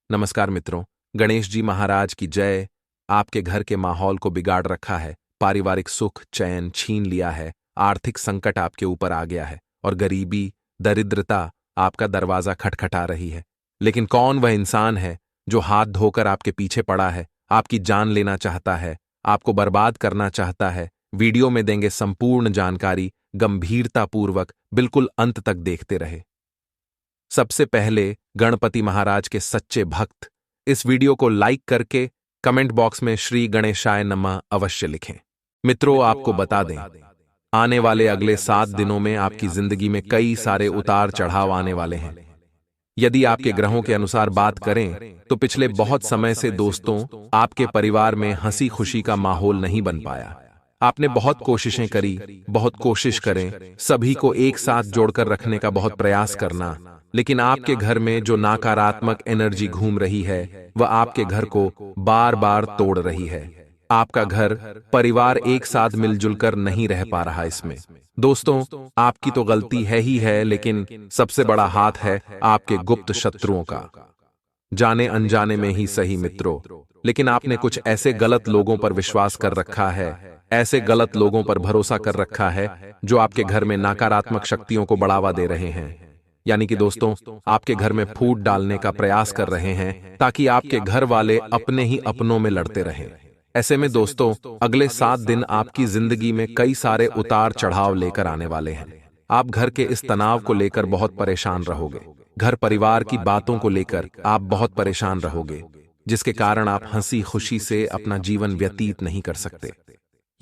नमस्कार मित्रों, गणेश जी महाराज की जय। आपके घर के माहौल को बिगाड़ रखा है, पारिवारिक सुख चैन छीन लिया है, आर्थिक संकट आपके ऊपर आ गया है और गरीबी दरिद्रता आपका दरवाजा खटखटा रही है। लेकिन कौन वह इंसान है जो हाथ धोकर आपके पीछे पड़ा है, आपकी जान लेना चाहता है, आपको बर्बाद करना चाहता है? वीडियो में देंगे संपूर्ण जानकारी, गंभीरतापूर्वक बिल्कुल अंत तक देखते रहे। सबसे पहले गणपति महाराज के सच्चे भक्त इस वीडियो को लाइक करके कमेंट बॉक्स में श्री गणेशाय नमः अवश्य लिखें। मित्रों, आपको बता दें, आने वाले अगले 7 दिनों में आपकी जिंदगी में कई सारे उतार चढ़ाव आने वाले हैं। यदि आपके ग्रहों के अनुसार बात करें तो पिछले बहुत समय से दोस्तों, आपके परिवार में हंसी खुशी का माहौल नहीं बन पाया। आपने बहुत कोशिशें करी, बहुत कोशिश करें, सभी को एक साथ जोड़कर रखने का बहुत प्रयास करना, लेकिन आपके घर में जो नकारात्मक एनर्जी घूम रही है वह आपके घर को बार बार तोड़ रही है। आपका घर परिवार एक साथ मिलजुल कर नहीं रह पा रहा। इसमें दोस्तों, आपकी तो गलती है ही है, लेकिन सबसे बड़ा हाथ है आपके गुप्त शत्रुओं का। जाने अनजाने में ही सही मित्रों, लेकिन आपने कुछ ऐसे गलत लोगों पर विश्वास कर रखा है, ऐसे गलत लोगों पर भरोसा कर रखा है जो आपके घर में नकारात्मक शक्तियों को बढ़ावा दे रहे हैं। यानी कि दोस्तों, आपके घर में फूट डालने का प्रयास कर रहे हैं ताकि आपके घर वाले अपने ही अपनों में लड़ते रहें। ऐसे में दोस्तों, अगले 7 दिन आपकी जिंदगी में कई सारे उतार चढ़ाव लेकर आने वाले हैं। आप घर के इस तनाव को लेकर बहुत परेशान रहोगे, घर परिवार की बातों को लेकर आप बहुत परेशान रहोगे, जिसके कारण आप हंसी खुशी से अपना जीवन व्यतीत नहीं कर सकते।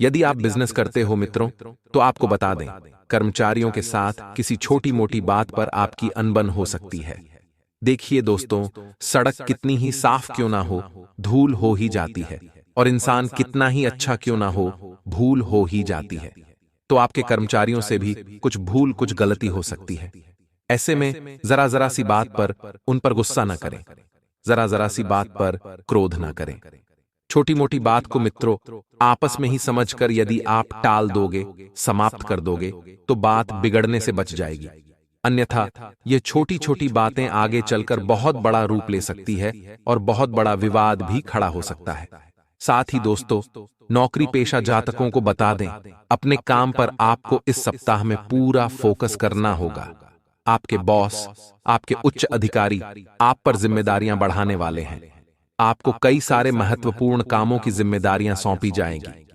यदि आप बिजनेस करते हो मित्रों, तो आपको बता दें, कर्मचारियों के साथ किसी छोटी मोटी बात पर आपकी अनबन हो सकती है। देखिए दोस्तों, सड़क कितनी ही साफ क्यों ना हो, धूल हो ही जाती है, और इंसान कितना ही अच्छा क्यों ना हो, भूल हो ही जाती है। तो आपके कर्मचारियों से भी कुछ भूल कुछ गलती हो सकती है। ऐसे में जरा जरा सी बात पर उन पर गुस्सा न करें, जरा जरा सी बात पर क्रोध न करें। छोटी मोटी बात को मित्रों आपस में ही समझकर यदि आप टाल दोगे, समाप्त कर दोगे, तो बात बिगड़ने से बच जाएगी। अन्यथा ये छोटी छोटी बातें आगे चलकर बहुत बड़ा रूप ले सकती है और बहुत बड़ा विवाद भी खड़ा हो सकता है। साथ ही दोस्तों, नौकरी पेशा जातकों को बता दें, अपने काम पर आपको इस सप्ताह में पूरा फोकस करना होगा। आपके बॉस, आपके उच्च अधिकारी आप पर जिम्मेदारियां बढ़ाने वाले हैं। आपको कई सारे महत्वपूर्ण कामों की जिम्मेदारियां सौंपी जाएंगी।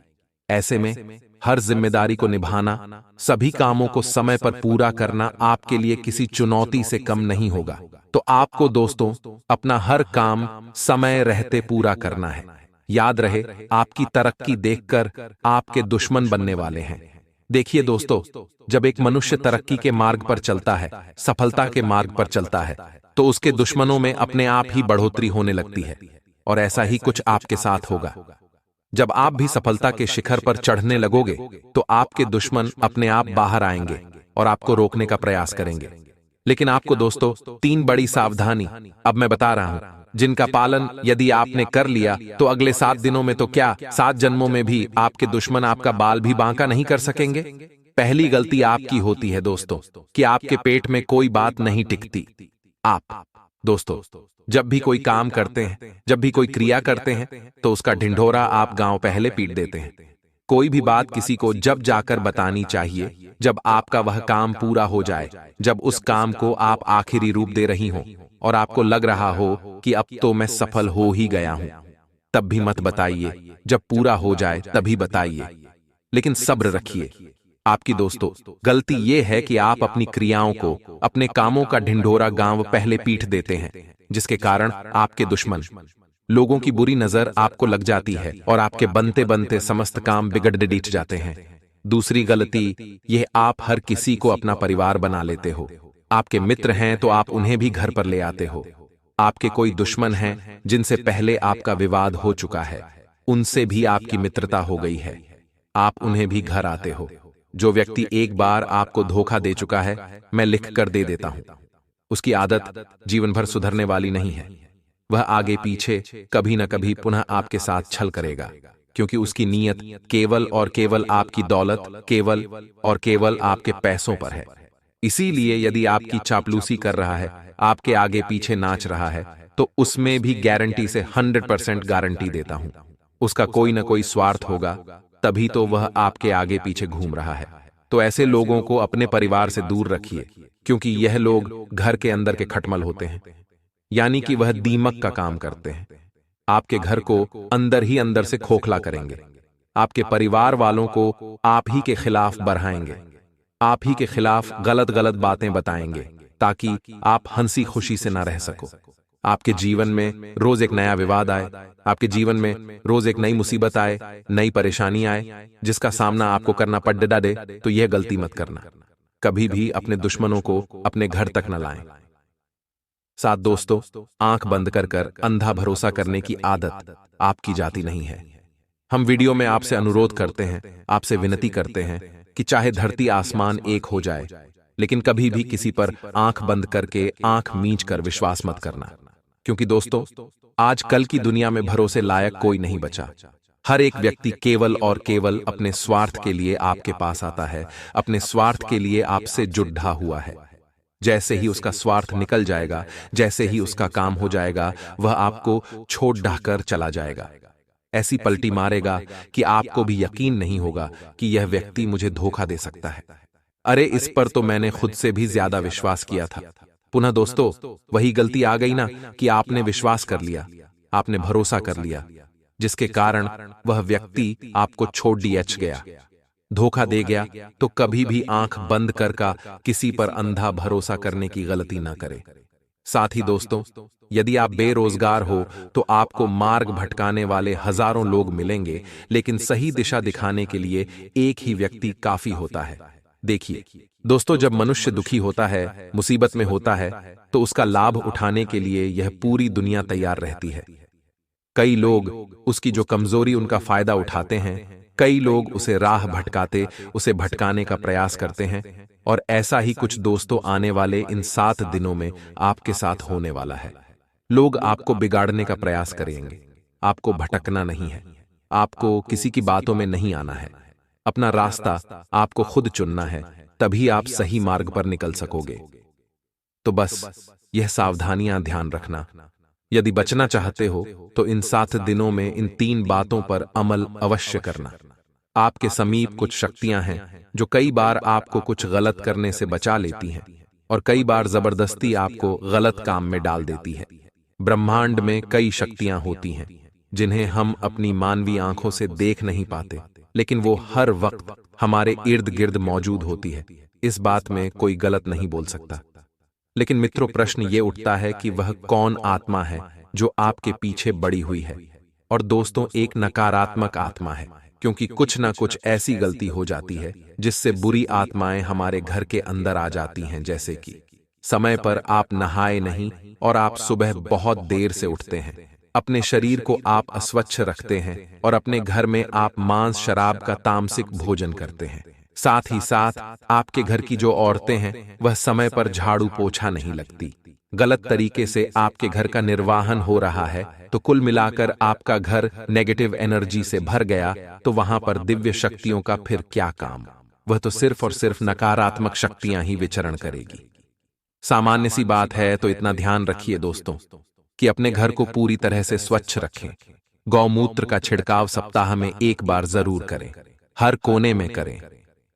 ऐसे में हर जिम्मेदारी को निभाना, सभी कामों को समय पर पूरा करना आपके लिए किसी चुनौती से कम नहीं होगा। तो आपको दोस्तों अपना हर काम समय रहते पूरा करना है। याद रहे, आपकी तरक्की देखकर आपके दुश्मन बनने वाले हैं। देखिए दोस्तों, जब एक मनुष्य तरक्की के मार्ग पर चलता है, सफलता के मार्ग पर चलता है, तो उसके दुश्मनों में अपने आप ही बढ़ोतरी होने लगती है। और ऐसा ही कुछ आपके साथ होगा। जब आप भी सफलता के शिखर पर चढ़ने लगोगे, तो आपके दुश्मन अपने आप बाहर आएंगे और आपको रोकने का प्रयास करेंगे। लेकिन आपको दोस्तों 3 बड़ी सावधानी अब मैं बता रहा हूं, जिनका पालन यदि आपने कर लिया तो अगले 7 दिनों में तो क्या, 7 जन्मों में भी आपके दुश्मन आपका बाल भी बांका नहीं कर सकेंगे। पहली गलती आपकी होती है दोस्तों कि आपके पेट में कोई बात नहीं टिकती। आप दोस्तों जब भी कोई काम करते हैं, जब भी कोई क्रिया करते हैं, तो उसका ढिंढोरा आप गांव पहले पीट देते हैं। कोई भी बात किसी को जब जाकर बतानी चाहिए जब आपका वह काम पूरा हो जाए, जब उस काम को आप आखिरी रूप दे रही हो और आपको लग रहा हो कि अब तो मैं सफल हो ही गया हूं, तब भी मत बताइए। जब पूरा हो जाए तभी बताइए, लेकिन सब्र रखिए। आपकी दोस्तों गलती यह है कि आप अपनी क्रियाओं को, अपने कामों का ढिंढोरा गांव पहले पीट देते हैं, जिसके कारण आपके दुश्मन, लोगों की बुरी नजर आपको लग जाती है और आपके बनते बनते समस्त काम बिगड़ डिट जाते हैं। दूसरी गलती यह, आप हर किसी को अपना परिवार बना लेते हो। आपके मित्र हैं तो आप उन्हें भी घर पर ले आते हो। आपके कोई दुश्मन हैं जिनसे पहले आपका विवाद हो चुका है, उनसे भी आपकी मित्रता हो गई है, आप उन्हें भी घर आते हो। जो व्यक्ति एक बार आपको धोखा दे चुका है, मैं लिख कर दे देता हूं, उसकी आदत जीवन भर सुधरने वाली नहीं है। वह आगे पीछे कभी न कभी पुनः आपके साथ छल करेगा, क्योंकि उसकी नीयत केवल और केवल आपकी दौलत, केवल और केवल आपके पैसों पर है। इसीलिए यदि आपकी चापलूसी कर रहा है, आपके आगे पीछे नाच रहा है, तो उसमें भी गारंटी से 100% गारंटी देता हूं उसका कोई ना कोई स्वार्थ होगा, तभी तो वह आपके आगे पीछे घूम रहा है। तो ऐसे लोगों को अपने परिवार से दूर रखिए, क्योंकि यह लोग घर के अंदर के खटमल होते हैं, यानी कि वह दीमक का काम करते हैं। आपके घर को अंदर ही अंदर से खोखला करेंगे, आपके परिवार वालों को आप ही के खिलाफ बढ़ाएंगे, आप ही के खिलाफ गलत गलत बातें बताएंगे, ताकि आप हंसी खुशी से ना रह सको। आपके जीवन में रोज एक नया विवाद आए, आपके जीवन में रोज एक नई मुसीबत आए, नई परेशानी आए, जिसका सामना आपको करना पड़ दे, तो यह गलती मत करना। कभी भी अपने दुश्मनों को अपने घर तक न लाएं। साथ दोस्तों, आंख बंद कर अंधा भरोसा करने की आदत आपकी जाती नहीं है। हम वीडियो में आपसे अनुरोध करते हैं, आपसे विनती करते हैं कि चाहे धरती आसमान एक हो जाए, लेकिन कभी भी किसी पर आंख बंद करके आंख मींच कर विश्वास मत करना। क्योंकि दोस्तों, आज कल की दुनिया में भरोसे लायक कोई नहीं बचा। हर एक व्यक्ति केवल और केवल अपने स्वार्थ के लिए आपके पास आता है, अपने स्वार्थ के लिए आपसे जुड़ा हुआ है। जैसे ही उसका स्वार्थ निकल जाएगा, जैसे ही उसका काम हो जाएगा, वह आपको छोड़ ढाकर चला जाएगा। ऐसी पलटी मारेगा कि आपको भी यकीन नहीं होगा कि यह व्यक्ति मुझे धोखा दे सकता है। अरे, इस पर तो मैंने खुद से भी ज्यादा विश्वास किया था। पुनः दोस्तों, वही गलती आ गई ना कि आपने विश्वास कर लिया, आपने भरोसा कर लिया, जिसके कारण वह व्यक्ति आपको छोड़ गया, धोखा दे गया। तो कभी भी आंख बंद कर का किसी पर अंधा भरोसा करने की गलती ना करें। साथ ही दोस्तों, यदि आप बेरोजगार हो तो आपको मार्ग भटकाने वाले हजारों लोग मिलेंगे, लेकिन सही दिशा दिखाने के लिए एक ही व्यक्ति काफी होता है। देखिए दोस्तों, जब मनुष्य दुखी होता है, मुसीबत में होता है, तो उसका लाभ उठाने के लिए यह पूरी दुनिया तैयार रहती है। कई लोग उसकी जो कमजोरी उनका फायदा उठाते हैं, कई लोग उसे राह भटकाते, उसे भटकाने का प्रयास करते हैं। और ऐसा ही कुछ दोस्तों आने वाले इन 7 दिनों में आपके साथ होने वाला है। लोग आपको बिगाड़ने का प्रयास करेंगे। आपको भटकना नहीं है, आपको किसी की बातों में नहीं आना है। अपना रास्ता आपको खुद चुनना है, तभी आप सही मार्ग पर निकल सकोगे। तो बस यह सावधानियां ध्यान रखना। यदि बचना चाहते हो तो इन 7 दिनों में इन 3 बातों पर अमल अवश्य करना। आपके समीप कुछ शक्तियां हैं जो कई बार आपको कुछ गलत करने से बचा लेती हैं, और कई बार जबरदस्ती आपको गलत काम में डाल देती है। ब्रह्मांड में कई शक्तियां होती हैं जिन्हें हम अपनी मानवीय आंखों से देख नहीं पाते, लेकिन वो हर वक्त हमारे इर्द गिर्द मौजूद होती है। इस बात में कोई गलत नहीं बोल सकता। लेकिन मित्रों, प्रश्न ये उठता है कि वह कौन आत्मा है जो आपके पीछे बड़ी हुई है। और दोस्तों, एक नकारात्मक आत्मा है, क्योंकि कुछ ना कुछ ऐसी गलती हो जाती है जिससे बुरी आत्माएं हमारे घर के अंदर आ जाती हैं। जैसे कि समय पर आप नहाए नहीं और आप सुबह बहुत देर से उठते हैं, अपने शरीर को आप अस्वच्छ रखते हैं, और अपने घर में आप मांस शराब का तामसिक भोजन करते हैं। साथ ही साथ आपके घर की जो औरतें हैं वह समय पर झाड़ू पोछा नहीं लगती। गलत तरीके से आपके घर का निर्वाहन हो रहा है, तो कुल मिलाकर आपका घर नेगेटिव एनर्जी से भर गया, तो वहां पर दिव्य शक्तियों का फिर क्या काम। वह तो सिर्फ और सिर्फ नकारात्मक शक्तियां ही विचरण करेगी। सामान्य सी बात है, तो इतना ध्यान रखिए दोस्तों कि अपने घर को पूरी तरह से स्वच्छ रखें। गौमूत्र का छिड़काव सप्ताह में 1 बार जरूर करें, हर कोने में करें।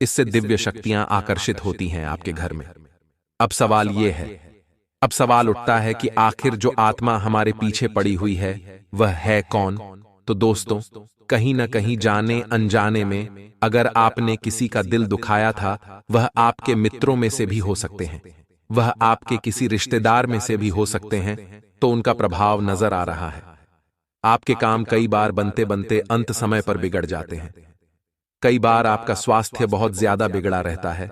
इससे दिव्य शक्तियां आकर्षित होती हैं आपके घर में। अब सवाल उठता है कि आखिर जो आत्मा हमारे पीछे पड़ी हुई है वह है कौन। तो दोस्तों, कहीं ना कहीं जाने अनजाने में अगर आपने किसी का दिल दुखाया था, वह आपके मित्रों में से भी हो सकते हैं, वह आपके किसी रिश्तेदार में से भी हो सकते हैं। तो उनका प्रभाव नजर आ रहा है। आपके काम कई बार बनते बनते अंत समय पर बिगड़ जाते हैं। कई बार आपका स्वास्थ्य बहुत ज्यादा बिगड़ा रहता है,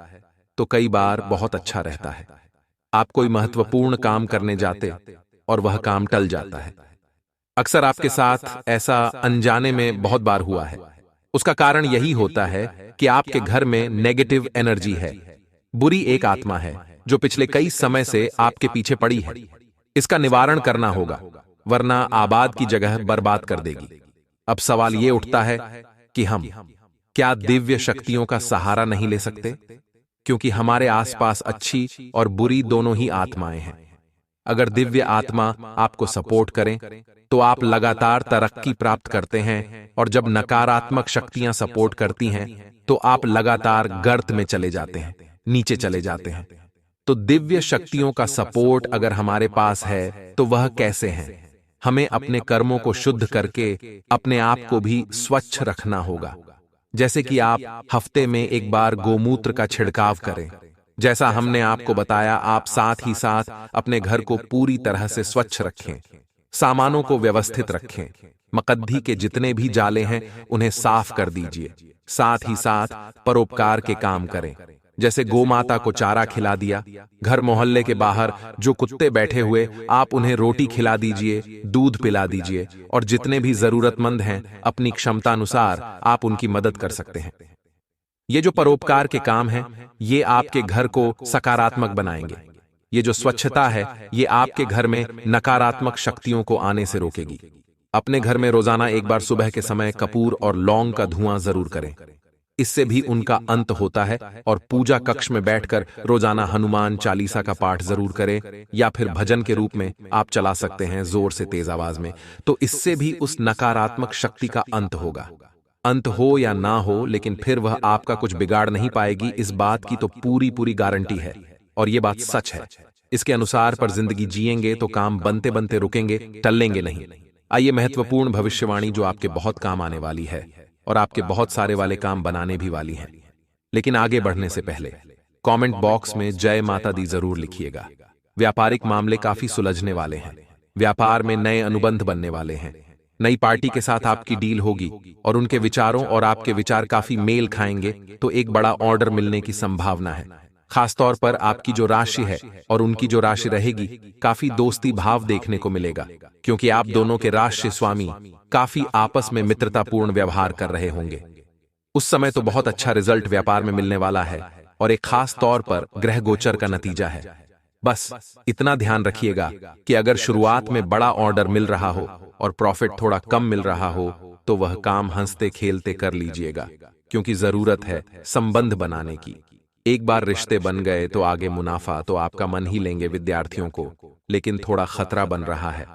तो कई बार बहुत अच्छा रहता है। आप कोई महत्वपूर्ण काम करने जाते और वह काम टल जाता है। अक्सर आपके साथ ऐसा अनजाने में बहुत बार हुआ है। उसका कारण यही होता है कि आपके घर में नेगेटिव एनर्जी है, बुरी एक आत्मा है जो पिछले कई समय से आपके पीछे पड़ी है। इसका निवारण करना होगा, वरना आबाद की जगह बर्बाद कर देगी। अब सवाल यह उठता है कि हम क्या दिव्य शक्तियों का सहारा नहीं ले सकते, क्योंकि हमारे आसपास अच्छी और बुरी दोनों ही आत्माएं हैं। अगर दिव्य आत्मा आपको सपोर्ट करें तो आप लगातार तरक्की प्राप्त करते हैं, और जब नकारात्मक शक्तियां सपोर्ट करती हैं तो आप लगातार गर्त में चले जाते हैं, नीचे चले जाते हैं। तो दिव्य शक्तियों का सपोर्ट अगर हमारे पास है तो वह कैसे है? हमें अपने कर्मों को शुद्ध करके अपने आप को भी स्वच्छ रखना होगा। जैसे कि आप हफ्ते में एक बार गोमूत्र का छिड़काव करें, जैसा हमने आपको बताया, आप साथ ही साथ अपने घर को पूरी तरह से स्वच्छ रखें, सामानों को व्यवस्थित रखें, मकद्दी के जितने भी जाले हैं उन्हें साफ कर दीजिए। साथ ही साथ परोपकार के काम करें, जैसे गोमाता को चारा खिला दिया, घर मोहल्ले के बाहर जो कुत्ते बैठे हुए आप उन्हें रोटी खिला दीजिए, दूध पिला दीजिए, और जितने भी जरूरतमंद हैं अपनी क्षमतानुसार आप उनकी मदद कर सकते हैं। ये जो परोपकार के काम हैं ये आपके घर को सकारात्मक बनाएंगे। ये जो स्वच्छता है ये आपके घर में नकारात्मक शक्तियों को आने से रोकेगी। अपने घर में रोजाना एक बार सुबह के समय कपूर और लौंग का धुआं जरूर करें, इससे भी उनका अंत होता है। और पूजा कक्ष में बैठकर रोजाना हनुमान चालीसा का पाठ जरूर करें, या फिर भजन के रूप में आप चला सकते हैं जोर से तेज आवाज में, तो इससे भी उस नकारात्मक शक्ति का अंत होगा। अंत हो या ना हो, लेकिन फिर वह आपका कुछ बिगाड़ नहीं पाएगी, इस बात की तो पूरी गारंटी है, और ये बात सच है। इसके अनुसार पर जिंदगी जिएंगे तो काम बनते बनते रुकेंगे, टलेंगे नहीं। आइए महत्वपूर्ण भविष्यवाणी जो आपके बहुत काम आने वाली है और आपके बहुत सारे वाले काम बनाने भी वाली हैं। लेकिन आगे बढ़ने से पहले कमेंट बॉक्स में जय माता दी जरूर लिखिएगा। व्यापारिक मामले काफी सुलझने वाले हैं, व्यापार में नए अनुबंध बनने वाले हैं, नई पार्टी के साथ आपकी डील होगी और उनके विचारों और आपके विचार काफी मेल खाएंगे, तो एक बड़ा ऑर्डर मिलने की संभावना है। खासतौर पर आपकी जो राशि है और उनकी जो राशि रहेगी, काफी दोस्ती भाव देखने को मिलेगा, क्योंकि आप दोनों के राशि स्वामी काफी आपस में मित्रतापूर्ण व्यवहार कर रहे होंगे। उस समय तो बहुत अच्छा रिजल्ट व्यापार में मिलने वाला है, और एक खास तौर पर ग्रह गोचर का नतीजा है। बस इतना ध्यान रखिएगा कि अगर शुरुआत में बड़ा ऑर्डर मिल रहा हो और प्रॉफिट थोड़ा कम मिल रहा हो तो वह काम हंसते खेलते कर लीजिएगा, क्योंकि जरूरत है संबंध बनाने की। एक बार रिश्ते बन गए तो आगे मुनाफा तो आपका मन ही लेंगे विद्यार्थियों को, लेकिन थोड़ा खतरा बन रहा है।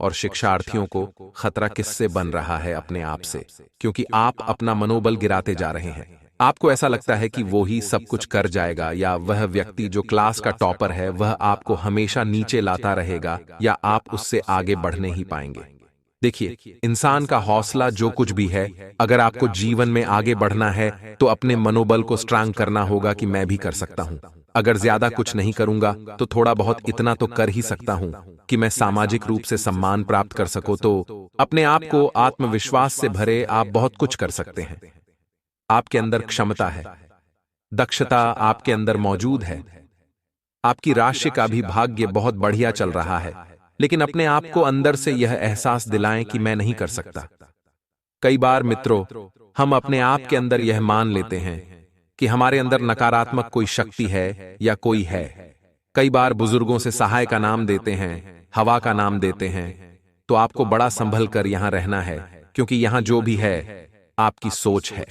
और शिक्षार्थियों को खतरा किससे बन रहा है? अपने आप से, क्योंकि आप अपना मनोबल गिराते जा रहे हैं। आपको ऐसा लगता है कि वो ही सब कुछ कर जाएगा, या वह व्यक्ति जो क्लास का टॉपर है वह आपको हमेशा नीचे लाता रहेगा, या आप उससे आगे बढ़ नहीं पाएंगे। देखिए, इंसान का हौसला जो कुछ भी है, अगर आपको जीवन में आगे बढ़ना है तो अपने मनोबल को स्ट्रांग करना होगा कि मैं भी कर सकता हूं। अगर ज्यादा कुछ नहीं करूंगा तो थोड़ा बहुत इतना तो कर ही सकता हूं कि मैं सामाजिक रूप से सम्मान प्राप्त कर सकूं। तो अपने आप को आत्मविश्वास से भरे आप बहुत कुछ कर सकते हैं। आपके अंदर क्षमता है, दक्षता आपके अंदर मौजूद है। आपकी राशि का भी भाग्य बहुत बढ़िया चल रहा है, लेकिन अपने आप को अंदर से यह एहसास दिलाएं कि मैं नहीं कर सकता। कई बार मित्रों, हम अपने आप के अंदर यह मान लेते हैं कि हमारे अंदर नकारात्मक कोई शक्ति है या कोई है। कई बार बुजुर्गों से सहाय का नाम देते हैं, हवा का नाम देते हैं। तो आपको बड़ा संभल कर यहां रहना है, क्योंकि यहां जो भी है आपकी सोच है।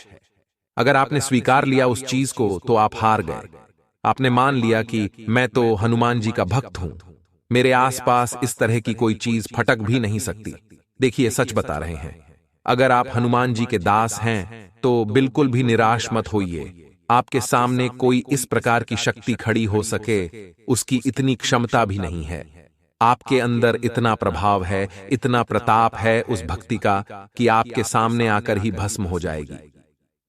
अगर आपने स्वीकार लिया उस चीज को तो आप हार गए। आपने मान लिया कि मैं तो हनुमान जी का भक्त हूं, मेरे आसपास इस तरह की कोई चीज फटक भी नहीं सकती। देखिए, सच बता रहे हैं, अगर आप हनुमान जी के दास हैं तो बिल्कुल भी निराश मत होइए। आपके सामने कोई इस प्रकार की शक्ति खड़ी हो सके, उसकी इतनी क्षमता भी नहीं है। आपके अंदर इतना प्रभाव है, इतना प्रताप है उस भक्ति का कि आपके सामने आकर ही भस्म हो जाएगी।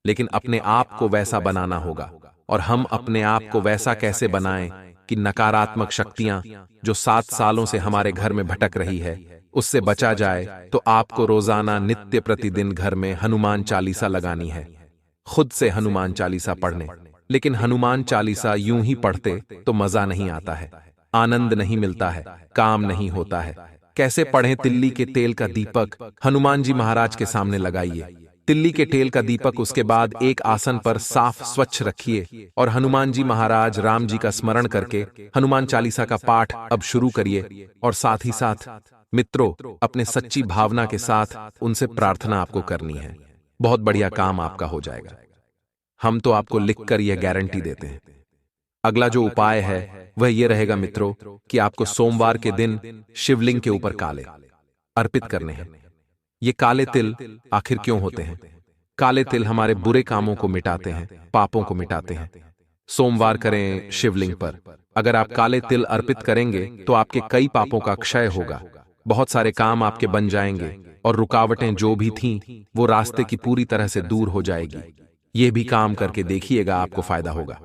लेकिन अपने आप को वैसा बनाना होगा। और हम अपने आप को वैसा कैसे बनाएं कि नकारात्मक शक्तियां जो 7 सालों से हमारे घर में भटक रही है उससे बचा जाए। तो आपको रोजाना नित्य प्रतिदिन घर में हनुमान चालीसा लगानी है, खुद से हनुमान चालीसा पढ़ने। लेकिन हनुमान चालीसा यूं ही पढ़ते तो मजा नहीं आता है, आनंद नहीं मिलता है, काम नहीं होता है। कैसे पढ़ें? तिल्ली के तेल का दीपक हनुमान जी महाराज के सामने लगाइए। तिल्ली के तेल का दीपक उसके बाद एक आसन पर साफ स्वच्छ रखिए और हनुमान जी महाराज राम जी का स्मरण करके हनुमान चालीसा का पाठ अब शुरू करिए। और साथ ही साथ मित्रों, अपने सच्ची भावना के साथ उनसे प्रार्थना आपको करनी है। बहुत बढ़िया काम आपका हो जाएगा। हम तो आपको लिखकर यह गारंटी देते हैं। अगला जो उपाय है वह ये रहेगा मित्रों कि आपको सोमवार के दिन शिवलिंग के ऊपर काले अर्पित करने हैं। ये काले तिल आखिर क्यों होते हैं? काले तिल हमारे बुरे कामों को मिटाते हैं, पापों को मिटाते हैं। सोमवार करें शिवलिंग पर। अगर आप काले तिल अर्पित करेंगे तो आपके कई पापों का क्षय होगा, बहुत सारे काम आपके बन जाएंगे और रुकावटें जो भी थीं वो रास्ते की पूरी तरह से दूर हो जाएगी। ये भी काम करके देखिएगा, आपको फायदा होगा।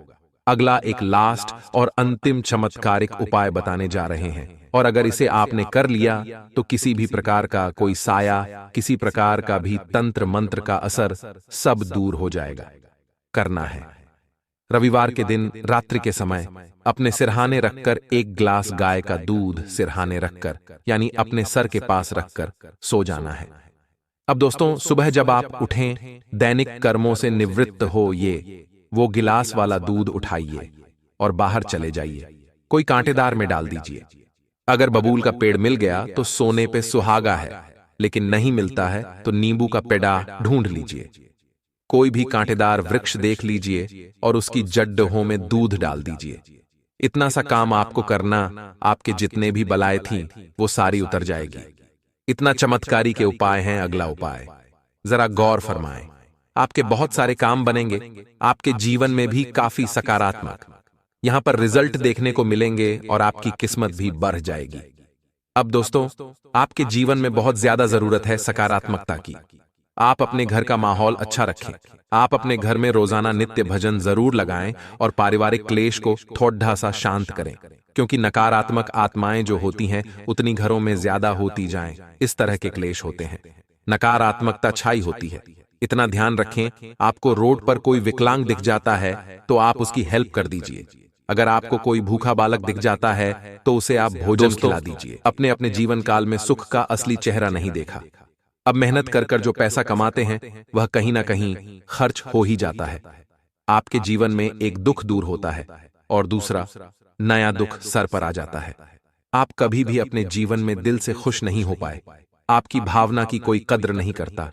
अगला एक लास्ट और अंतिम चमत्कारिक उपाय बताने जा रहे हैं, और अगर इसे आपने कर लिया तो किसी भी प्रकार का कोई साया, किसी प्रकार का भी तंत्र मंत्र का असर सब दूर हो जाएगा। करना है, रविवार के दिन रात्रि के समय अपने सिरहाने रखकर एक गिलास गाय का दूध सिरहाने रखकर, यानी अपने सर के पास रखकर सो जाना है। अब दोस्तों, सुबह जब आप उठें, दैनिक कर्मों से निवृत्त हो, वो गिलास वाला दूध उठाइए और बाहर चले जाइए, कोई कांटेदार में डाल दीजिए। अगर बबूल का पेड़ मिल गया तो सोने पे सुहागा है, लेकिन नहीं मिलता है तो नींबू का पेड़ा ढूंढ लीजिए। कोई भी कांटेदार वृक्ष देख लीजिए और उसकी जड़ों में दूध डाल दीजिए। इतना सा काम आपको करना, आपके जितने भी बलाएं थीं वो सारी उतर जाएगी। इतना चमत्कारी के उपाय हैं। अगला उपाय जरा गौर फरमाएं, आपके बहुत सारे काम बनेंगे, आपके जीवन में भी काफी सकारात्मक यहां पर रिजल्ट देखने को मिलेंगे और आपकी किस्मत भी बढ़ जाएगी। अब दोस्तों, आपके जीवन में बहुत ज्यादा जरूरत है सकारात्मकता की। आप अपने घर का माहौल अच्छा रखें। आप अपने घर में रोजाना नित्य भजन जरूर लगाएं और पारिवारिक क्लेश को थोड़ा सा शांत करें, क्योंकि नकारात्मक आत्माएं जो होती हैं उतनी घरों में ज्यादा होती जाएं, इस तरह के क्लेश होते हैं, नकारात्मकता छाई होती है। इतना ध्यान रखें, आपको रोड पर कोई विकलांग दिख जाता है तो आप उसकी हेल्प कर दीजिए। अगर आपको कोई भूखा बालक दिख जाता है तो उसे आप भोजन खिला दीजिए। अपने अपने जीवन काल में सुख का असली चेहरा नहीं देखा। अब मेहनत कर कर जो पैसा कमाते हैं वह कहीं ना कहीं खर्च हो ही जाता है। आपके जीवन में एक दुख दूर होता है और दूसरा नया दुख सर पर आ जाता है। आप कभी भी अपने जीवन में दिल से खुश नहीं हो पाए। आपकी भावना की कोई कद्र नहीं करता।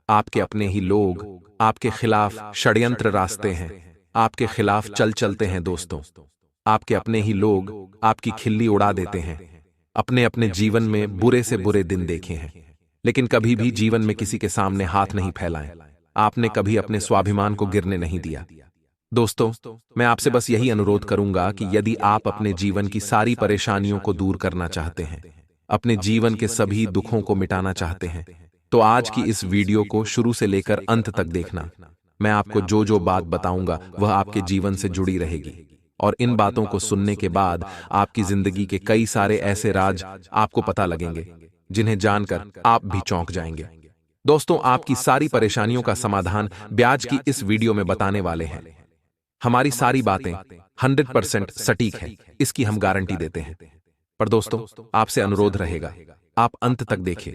आपके अपने ही लोग आपके खिलाफ षड्यंत्र रास्ते हैं, आपके खिलाफ चलते हैं। दोस्तों, आपके अपने ही लोग आपकी खिल्ली उड़ा देते हैं। अपने अपने जीवन में बुरे से बुरे दिन देखे हैं, लेकिन कभी भी जीवन में किसी के सामने हाथ नहीं फैलाए। आपने कभी अपने स्वाभिमान को गिरने नहीं दिया। दोस्तों, मैं आपसे बस यही अनुरोध करूंगा कि यदि आप अपने जीवन की सारी परेशानियों को दूर करना चाहते हैं, अपने जीवन के सभी दुखों को मिटाना चाहते हैं, तो आज की इस वीडियो को शुरू से लेकर अंत तक देखना। मैं आपको जो जो बात बताऊंगा वह आपके जीवन से जुड़ी रहेगी, और इन बातों को सुनने के बाद आपकी जिंदगी के कई सारे ऐसे राज आपको पता लगेंगे जिन्हें जानकर आप भी चौंक जाएंगे। दोस्तों, आपकी सारी परेशानियों का समाधान ब्याज की इस वीडियो में बताने वाले हैं। हमारी सारी बातें 100% सटीक है, इसकी हम गारंटी देते हैं। पर दोस्तों, आपसे अनुरोध रहेगा, आप अंत तक देखें।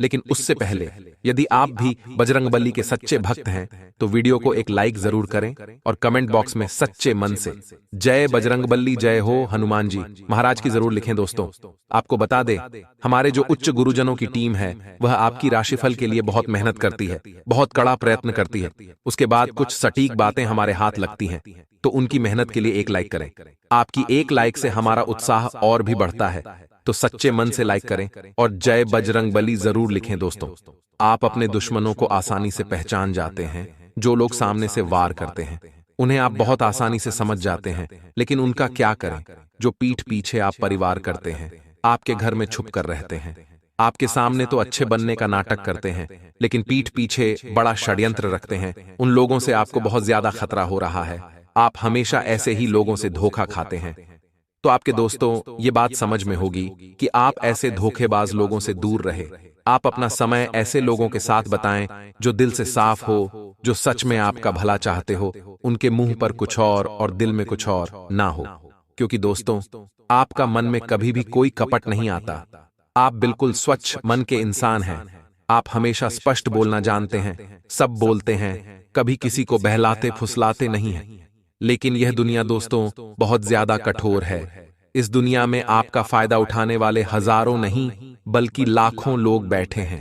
लेकिन उससे पहले यदि आप भी बजरंगबली के सच्चे भक्त हैं तो वीडियो को एक लाइक जरूर करें और कमेंट बॉक्स में सच्चे मन से जय बजरंगबली, जय हो हनुमान जी महाराज की जरूर लिखें। दोस्तों, आपको बता दे, हमारे जो उच्च गुरुजनों की टीम है वह आपकी राशिफल के लिए बहुत मेहनत करती है, बहुत कड़ा प्रयत्न करती है। उसके बाद कुछ सटीक बातें हमारे हाथ लगती हैं, तो उनकी मेहनत के लिए एक लाइक करें। आपकी एक लाइक से हमारा उत्साह और भी बढ़ता है, तो सच्चे मन से लाइक करें और जय बजरंगबली जरूर लिखें। दोस्तों, आप अपने दुश्मनों को आसानी से पहचान जाते हैं। जो लोग सामने से वार करते हैं उन्हें आप बहुत आसानी से समझ जाते हैं, लेकिन उनका क्या करें जो पीठ पीछे आप परिवार करते हैं, आपके घर में छुप कर रहते हैं। आपके सामने तो अच्छे बनने का नाटक करते हैं, लेकिन पीठ पीछे बड़ा षड्यंत्र रखते हैं। उन लोगों से आपको बहुत ज्यादा खतरा हो रहा है। आप हमेशा ऐसे ही लोगों से धोखा खाते हैं। तो आपके दोस्तों, ये बात समझ में होगी कि आप ऐसे धोखेबाज लोगों से दूर रहे। आप अपना समय ऐसे लोगों के साथ बताएं जो दिल से साफ हो, जो सच में आपका भला चाहते हो। उनके मुंह पर कुछ और दिल में कुछ और ना हो, क्योंकि दोस्तों, आपका मन में कभी भी कोई कपट नहीं आता। आप बिल्कुल स्वच्छ मन के इंसान हैं। आप हमेशा स्पष्ट बोलना जानते हैं, सब बोलते हैं, कभी किसी को बहलाते फुसलाते नहीं हैं। लेकिन यह दुनिया दोस्तों बहुत ज्यादा कठोर है। इस दुनिया में आपका फायदा उठाने वाले हजारों नहीं बल्कि लाखों लोग बैठे हैं।